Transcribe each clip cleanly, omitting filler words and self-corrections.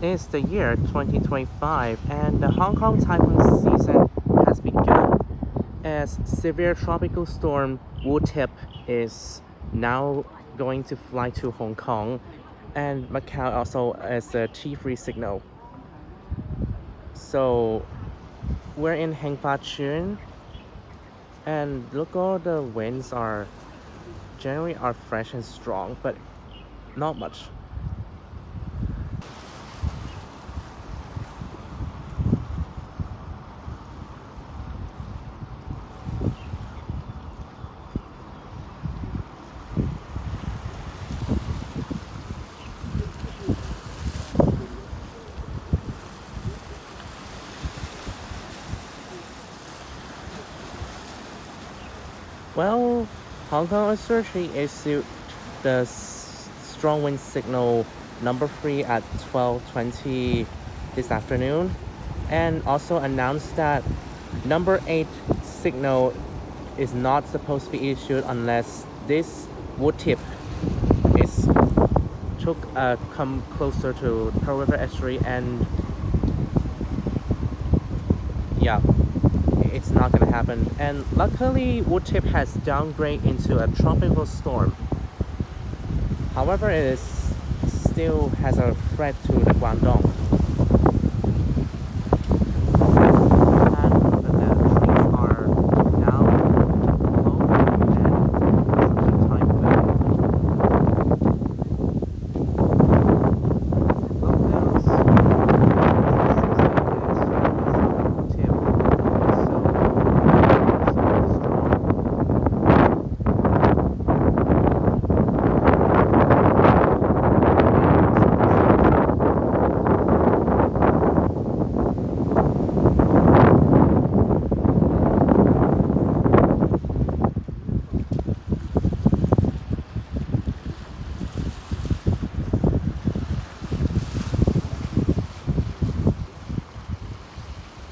is the year 2025 and the Hong Kong typhoon season has begun as severe tropical storm Wu-Tip is now going to fly to Hong Kong, and Macau also as a T3 signal. So we're in Hankfa Chun, and look, all the winds are generally fresh and strong, but not much. Well, Hong Kong Authority issued the strong wind signal number 3 at 12:20 this afternoon, and also announced that number 8 signal is not supposed to be issued unless this Wu-Tip come closer to Pearl River Estuary, and yeah, it's not gonna happen. And luckily, Wu-Tip has downgraded into a tropical storm. However, it still has a threat to the Guangdong.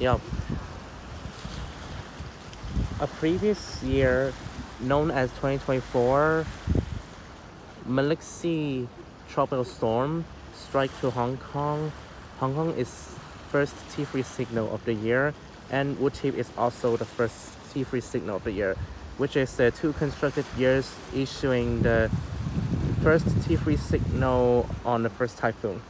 Yep. A previous year, known as 2024, Malixi tropical storm strike to Hong Kong. Hong Kong is first T3 signal of the year, and Wu-Tip is also the first T3 signal of the year, which is the 2 consecutive years issuing the first T3 signal on the first typhoon.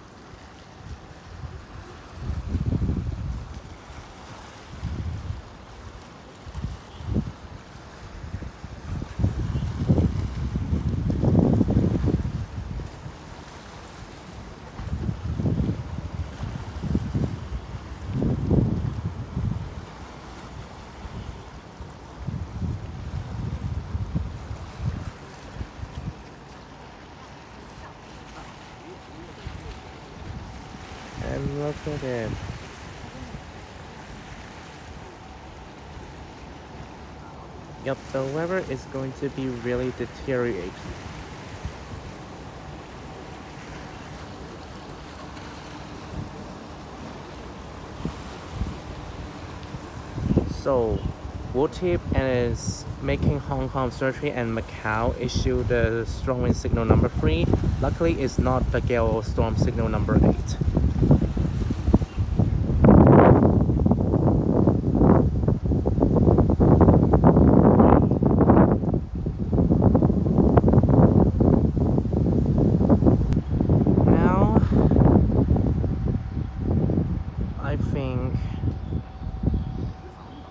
And look at it. Yep, the weather is going to be really deteriorate. So, Wu-Tip is making Hong Kong Authority and Macau issue the strong wind signal number 3. Luckily, it's not the gale storm signal number 8.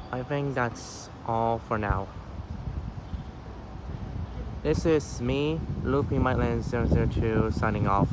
I think that's all for now. This is me, Looping Mightland 002, signing off.